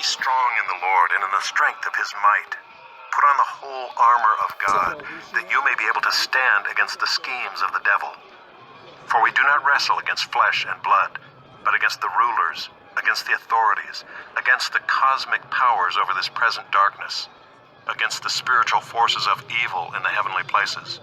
strong in the Lord and in the strength of his might. Put on the whole armor of God, that you may be able to stand against the schemes of the devil. For we do not wrestle against flesh and blood, but against the rulers, against the authorities, against the cosmic powers over this present darkness, against the spiritual forces of evil in the heavenly places.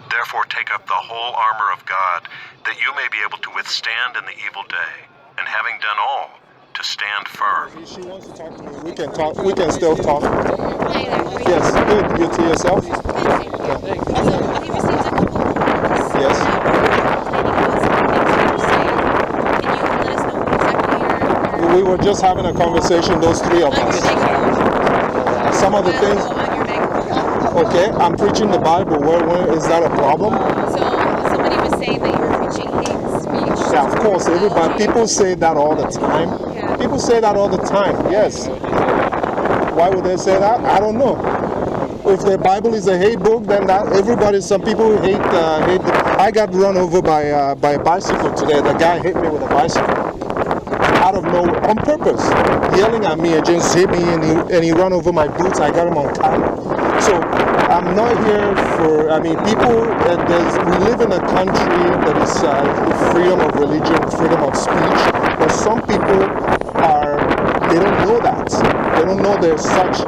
Therefore take up the whole armor of God, that you may be able to withstand in the evil day, and having done all, to stand firm. She wants to talk to me. We can talk. We can still talk. Yes, good. You to yourself? So he received a couple calls. Yes. Can you let us know exactly your We were just having a conversation, those three of us. Some of the things. Okay, I'm preaching the Bible. Where is that a problem? So somebody was saying that you were preaching hate speech. Yeah, of course. Everybody, people say that all the time. Yeah. People say that all the time. Yes. Why would they say that? I don't know. If the Bible is a hate book, then that everybody. Some people hate. I got run over by a bicycle today. The guy hit me with a bicycle out of nowhere on purpose, yelling at me and just hit me, and he ran over my boots. I got him on camera. So I'm not here for. I mean, people. We live in a country that is freedom of religion, freedom of speech, but some people are. They don't know that. They don't know there's such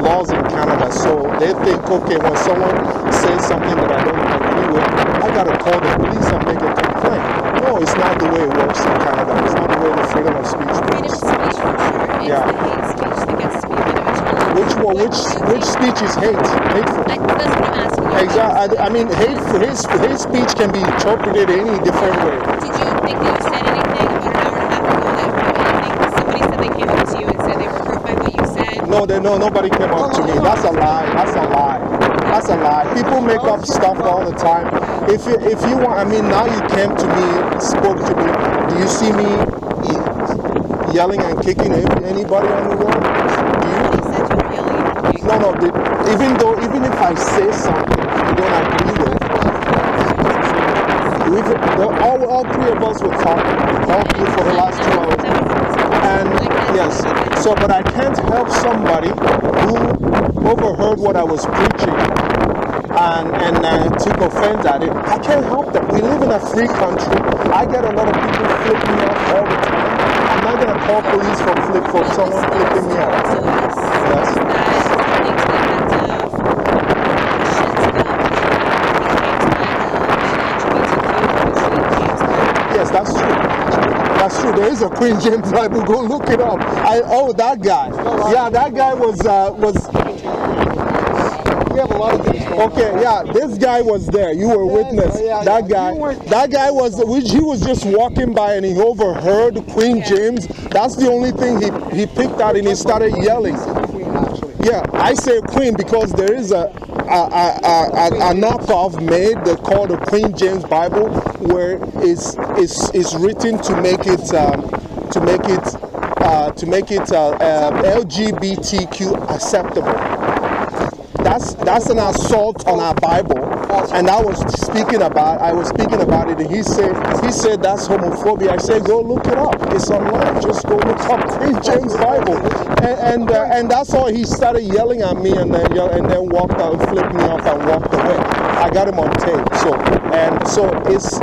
laws in Canada. So they think, okay, when someone says something that I don't agree with, I gotta call the police and make a complaint. No, it's not the way it works in Canada. It's not the way the freedom of speech Freedom works. of speech, for sure. It's Yeah. the hate speech that gets to be individual. Which speech is hateful? That's what I'm asking you. Exactly. I mean, hate speech can be interpreted any different way. Did you think that you said anything about an hour and a half ago that hurt anything? Somebody said they came up to you and said they were hurt by what you said. No, nobody came up to me. That's a lie. That's a lie. That's a lie. People make up stuff all the time. If you want, I mean, now you came to me, spoke to me. Do you see me yelling and kicking anybody on the road? Do you? You said you were yelling at me. No. Even if I say something you don't agree with, all three of us were talking, all three for the last 2 hours. And yes, so but I can't help somebody who overheard what I was preaching and took offense at it. I can't help that. We live in a free country. I get a lot of people flipping me off all the time. I'm not gonna call police for someone flipping me off. Yes. Yes, that's true. That's true. There is a Queen James Bible. Go look it up. That guy. Yeah, that guy was. We have a lot of things. Okay, yeah, this guy was there. You were witness. That guy was. He was just walking by and he overheard Queen James. That's the only thing he picked out and he started yelling. Yeah, I say Queen because there is a knockoff made called the Queen James Bible, where it's written to make it LGBTQ acceptable. That's an assault on our Bible, and I was speaking about it, and he said that's homophobia. I said go look it up. It's online. Just go look up Queen James Bible, and that's all. He started yelling at me, and then walked out, flipped me off, and walked away. I got him on tape. So it's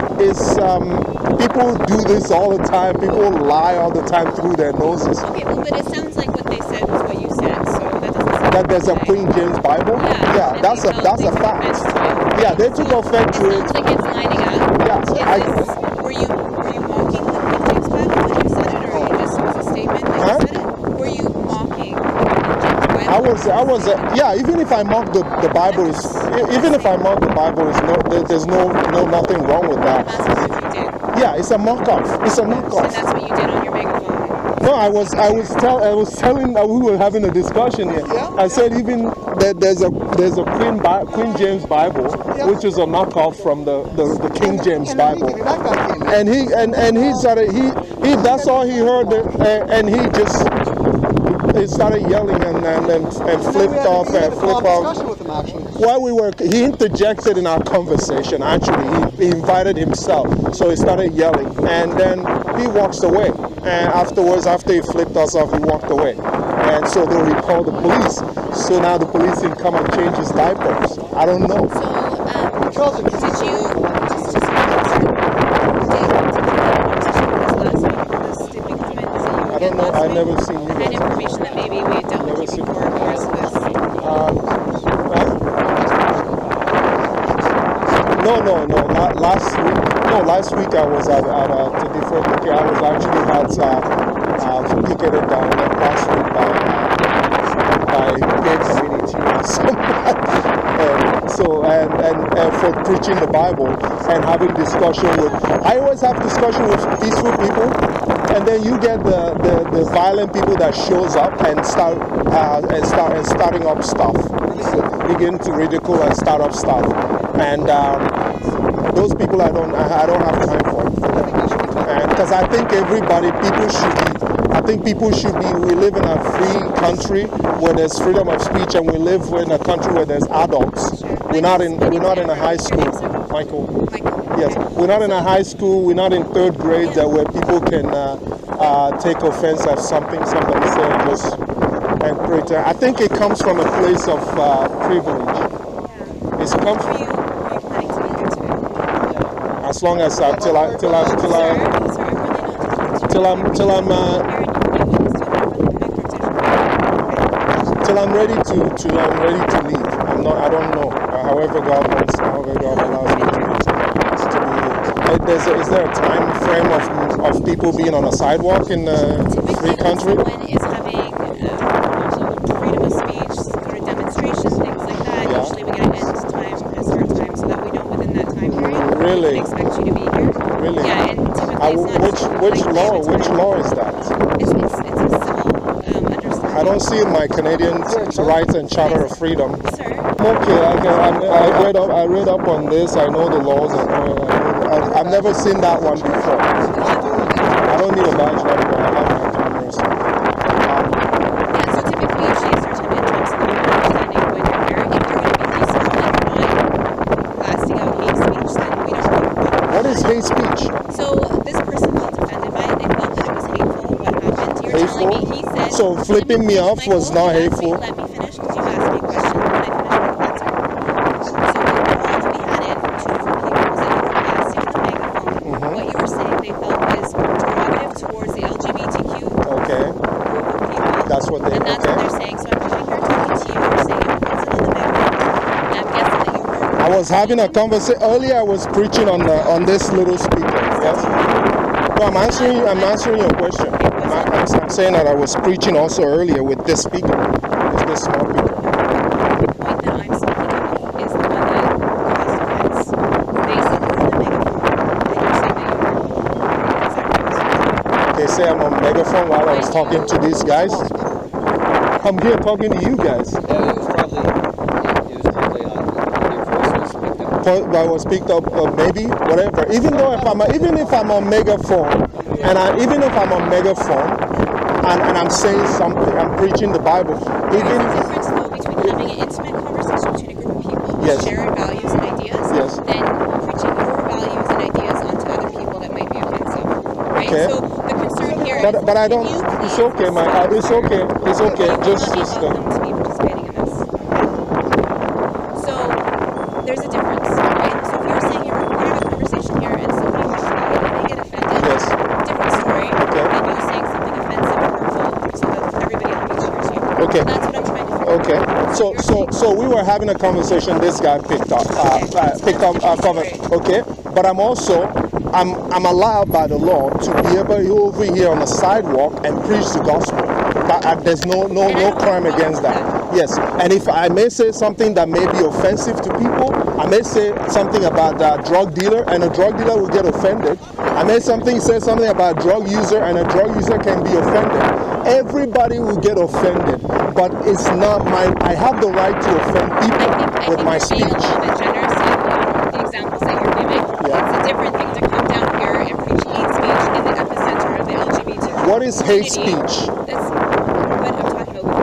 people do this all the time. People lie all the time through their noses. Okay, well, but it sounds like what they said was what you said, so that doesn't sound That there's a Queen James Bible? Yeah, and that's they a took fact. offense to it. Yeah, they took offense to It sounds like it's lining up. Yeah, Were you mocking the King James Bible when you said it, or you just was a statement that you said it? Were you mocking the King James Bible? I was. Yeah. Even if I mock the Bible, there's nothing wrong with that. That's what you did. Yeah, it's a mock-off. It's a And mock-off. that's what you did on your megaphone. No, I was telling. We were having a discussion here. I said even that there's a Queen James Bible, which is a knockoff from the King James Bible. And he started. He that's all he heard, and he started yelling and flipped off and flipped off. While he interjected in our conversation. Actually, he invited himself, so he started yelling, and then he walks away. And afterwards, after he flipped us off, he walked away. And so then we called the police. So now the police can come and change his diapers. I don't know. So, did you, just to I don't know. I never seen you had guys. information that maybe we had dealt with you before because of this? No. Last week I was at to default. Okay, I was actually had picketed down last week by gay community or somebody. And for preaching the Bible and having discussion with. I always have discussion with peaceful people, and then you get the violent people that shows up and starting up stuff, begin to ridicule and start up stuff, and those people I don't have time for, and because I think people should be. We live in a free country where there's freedom of speech, and we live in a country where there's adults. We're not in a high school, Michael. Yes, we're not in a high school. We're not in third grade where people can take offense at something somebody said and pretend. I think it comes from a place of privilege. It's come from, as long as till I'm ready to leave. I don't know. However God wants, however God allows me to be. Is there a time frame of people being on a sidewalk in a free country? Someone is having freedom of speech, sort of demonstrations, things like that. Yeah. Usually we get an end time, a certain time, so that we know within that time period. Really? We can expect you to be here. Really? Yeah, and typically it's not Which law is that? It's a civil understanding. I don't see in my Canadian rights and Charter of Freedom. Sir? Okay, I read up on this. I know the laws. I've never seen that one before. I don't need a badge letter, but I have my cameras. Yeah, so typically usually a certain end time, so that we can understanding when you're here. If you're going to be peaceful and not blasting out hate speech, then we don't really want to. What is hate speech? So this person felt offended by it. They felt that it was hateful. What happened? You're Hateful? telling me he said. So flipping me off was not hateful? Let me finish because you asked me a question and I finished with the answer. So the call that we had in from two different people was that you were blasting on the megaphone. What you were saying they felt was derogative towards the LGBTQ Okay, group of people. that's what they. And that's what they're saying. So I'm coming here talking to you. You're saying it wasn't on the megaphone. And I'm guessing that you heard. I was having a conversation earlier. I was preaching on this little speaker. Yes. No, I'm answering your question. I'm saying that I was preaching also earlier with this speaker, with this small speaker. The point that I'm speaking of is the one that caused offense. They said you're on the megaphone, and you're saying that you heard. They say I'm on megaphone while I was talking to these guys. I'm here talking to you guys. It was probably your voice was picked up. I was picked up, maybe whatever. Even if I'm on megaphone, even if I'm on megaphone, and I'm saying something, I'm preaching the Bible. There's a difference, though, between having an intimate conversation between a group of people who Yes. share values and ideas, Yes. than preaching your values and ideas onto other people that might be offensive, right? Okay. So the concern here is, But I don't. can you It's please okay, man. stop? It's okay. It's okay. You will Just not be welcome to be participating in this. So there's a difference, right? So if you're saying we're having a conversation here and somebody wants to be and they get offended, Yes. different story. Okay. Than you saying something offensive or hurtful so that everybody on the beach hears you. Okay. That's what I'm trying to figure Okay. So we were having a conversation. This guy picked up cover. Okay. But I'm allowed by the law to be able to over here on the sidewalk and preach the gospel. There's no crime against that. Yes. And if I may say something that may be offensive to people, I may say something about a drug dealer, and a drug dealer will get offended. I may say something about a drug user, and a drug user can be offended. Everybody will get offended, but it's not I have the right to offend people with my I think you're being a speech. little bit generous in the examples that you're giving. Yeah. It's a different thing to come down here and preach hate speech in the epicenter of the LGBT What is hate community. speech? That's what I'm talking about. We can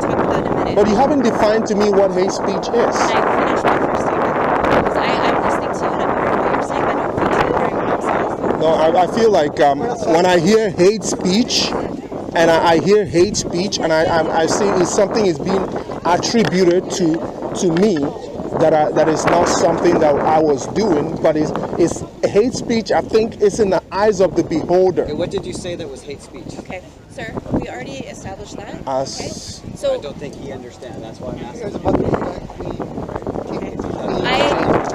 talk about that in a minute. But you haven't defined to me what hate speech is. I finished my first statement because I'm listening to you and I'm hearing what you're saying. I don't think you're hearing what I'm saying. No, No, I feel like when I hear hate speech, and I hear hate speech, and I see it's something is being attributed to me that is not something that I was doing, but it's hate speech. I think it's in the eyes of the beholder. Okay, what did you say that was hate speech? Okay, sir, we already established that. Okay, I so don't think he understands. That's why I'm asking.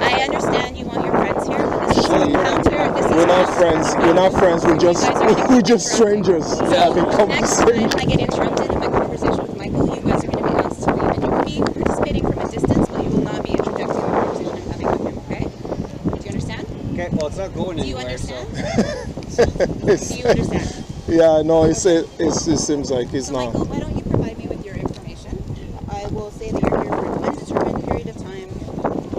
I understand you want your friends here, but this is an encounter. This is We're not friends. We're not friends. We're just we're just strangers having So next time conversation. I get interrupted in my conversation with Michael, you guys are going to be asked to leave, and you can be participating from a distance, but you will not be interjecting in the conversation I'm having with him. Okay? Do you understand? Okay, well, it's not going Do you anywhere. understand? It's- Do you understand? yeah, no, it seems like it's So, not. Michael, why don't you provide me with your information? I will say that you're here for an undetermined period of time,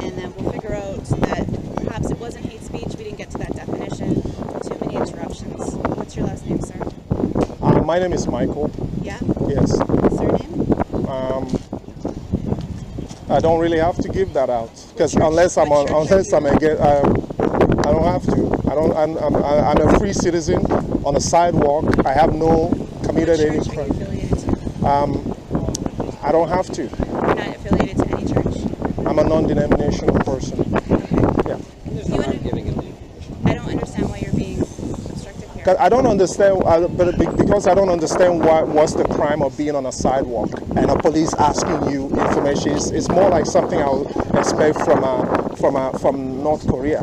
and then we'll figure out that perhaps it wasn't hate speech. We didn't get to that definition. Too many interruptions. What's your last name, sir? My name is Michael. Yeah. Yes. Surname? I don't really have to give that out because unless I'm I don't have to. I'm a free citizen on a sidewalk. I have no committed any What church are you crime. affiliated to? I don't have to. You're not affiliated to any church? I'm a non-denominational person. Yeah. There's no harm giving him the information. I don't understand why you're being obstructive here. 'Cause I don't understand, because I don't understand what's the crime of being on a sidewalk and a police asking you information. It's more like something I would expect from North Korea.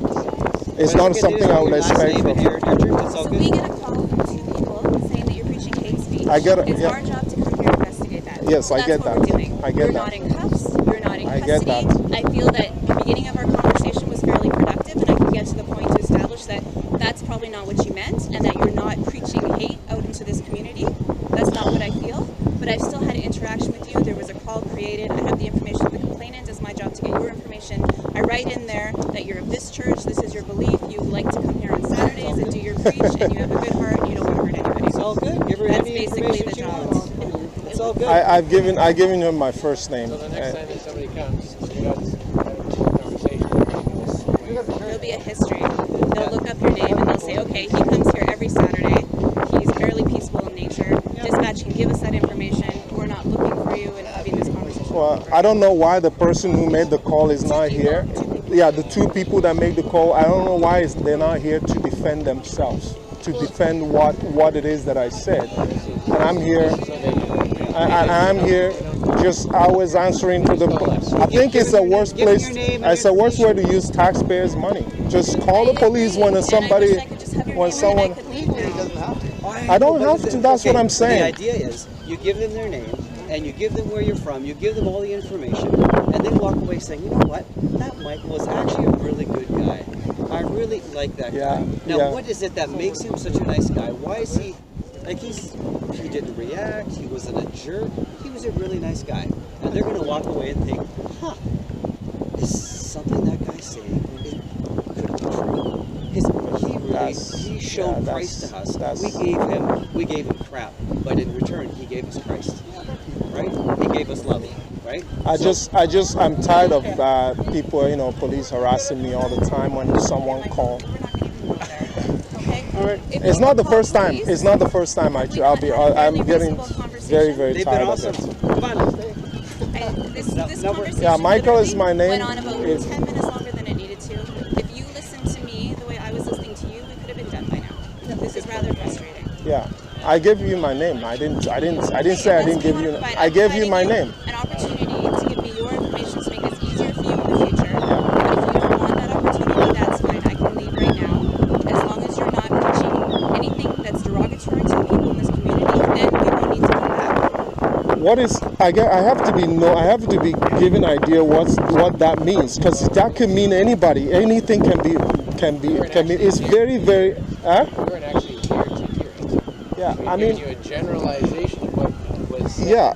It's not something I would expect from. Your church, it's all So good. we get a call from two people saying that you're preaching hate speech. I get it, It's yeah. our job to come here and investigate that. Yes, So I that's get what that. we're doing. I get You're that. not in cuffs. You're not in I custody. get that. I feel that the beginning of our conversation was fairly productive, and I can get to the point to establish that that's probably not what you meant, and that you're not preaching hate out into this community. That's not what I feel. But I've still had an interaction with you. There was a call created. I have the information of the complainant. It's my job to get your information. I write in there that you're of this church. This is your belief. You like to come here on Saturdays and do your preach, and you have a good heart, and you don't want to hurt anybody. It's all good. Give her That's any basically information the she job. wants. It's all good. I've given him my first name. So the next time that somebody comes, you guys have a conversation. There'll be a history. They'll look up your name and they'll say, okay, he comes here every Saturday. He's fairly peaceful in nature. Dispatch can give us that information. We're not looking for you and having this conversation. Well, I don't know why the person who made the call is not here. Yeah, the two people that made the call, I don't know why they're not here to defend themselves, to defend what it is that I said. And I'm here. I'm here just always answering to the. I think it's the worst place. It's the worst way to use taxpayers' money. Just call the police when somebody, when someone. I don't have to. That's what I'm The saying. idea is you give them their name and you give them where you're from, you give them all the information, and they walk away saying, you know what, that Michael was actually a really good guy. I really like that Yeah, guy. Now, yeah. what is it that makes him such a nice guy? Why is he, like he didn't react, he wasn't a jerk, he was a really nice guy. And they're going to walk away and think, huh, is something that guy's saying, it could be true. He showed Christ to us. We gave him crap, but in return, he gave us Christ. Right? He gave us love. Right? I'm tired of people, police harassing me all the time when someone calls. We're not going to even go there. Okay? If It's you not the call first time. police, It's not the first time. we Actually, can't have a I'm fairly getting reasonable conversation. very, very They've been tired of awesome. it. Come on, stay. This No, we're- conversation Yeah, Michael is my name. went on about If- 10 minutes longer than it needed to. If you listened to me the way I was listening to you, we could have been done by now. This is rather frustrating. Yeah, I gave you my name. I didn't say I didn't give you. I gave you my name. An opportunity to give me your information to make this easier for you in the future. But if you don't want that opportunity, that's fine. I can leave right now. As long as you're not preaching anything that's derogatory to the people in this community, then we don't need to come back. What is? I have to be given idea what that means, because that can mean anybody. Anything can be. It's very, very. Huh? We weren't actually here to hear it. Yeah, We I gave mean. you a generalization of what was said. Yeah,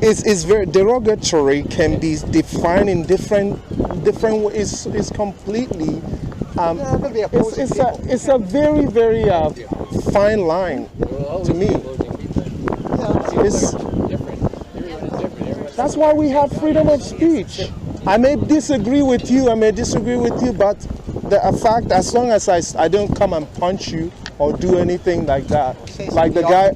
it's very derogatory. Can be defined in different ways. It's completely. It's a very, very fine line There will always to be me. opposing people. It's, Different. Everyone is different. Everyone's that's why we have freedom of speech. I may disagree with you. But the fact, as long as I don't come and punch you or do anything like that, like the guy,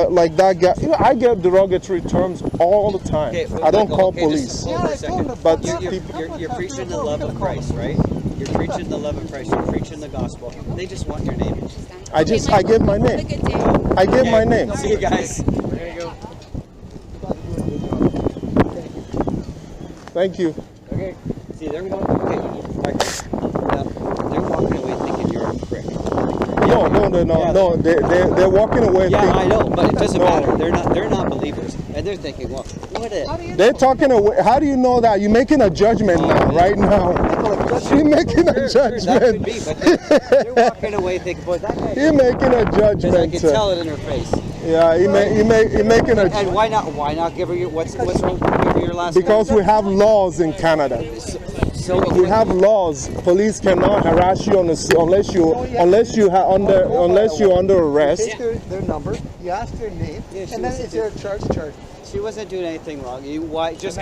like that guy, you know, I get derogatory terms all the time. Okay, I don't Michael, call okay, police. just hold for a second. But You're preaching the love of Christ, right? You're preaching the love of Christ. You're preaching the gospel. They just want your name. I give my Have a name. good day. I give my name. See you guys. There you go. Thank you. Okay. See, they're walking. Okay, now, they're walking away thinking you're a prick. No. They're walking away. Yeah, thinking, I know, but it doesn't No. matter. They're not believers, and they're thinking, well, what a. They're talking away. How do you know that? You're making a judgment now, right now. You're making a Sure, that could judgment. be, but they're walking away thinking, boy, that guy. You're making a Because I judgment. can tell it in her face. Yeah, you're making a. And why not give her your what's wrong? Give her your last Because name? we have laws in Canada. So We have laws. Police cannot harass you unless you're under arrest. Take their number, you ask their name, Yeah, she and then was if they're charged. she wasn't doing anything wrong. You why just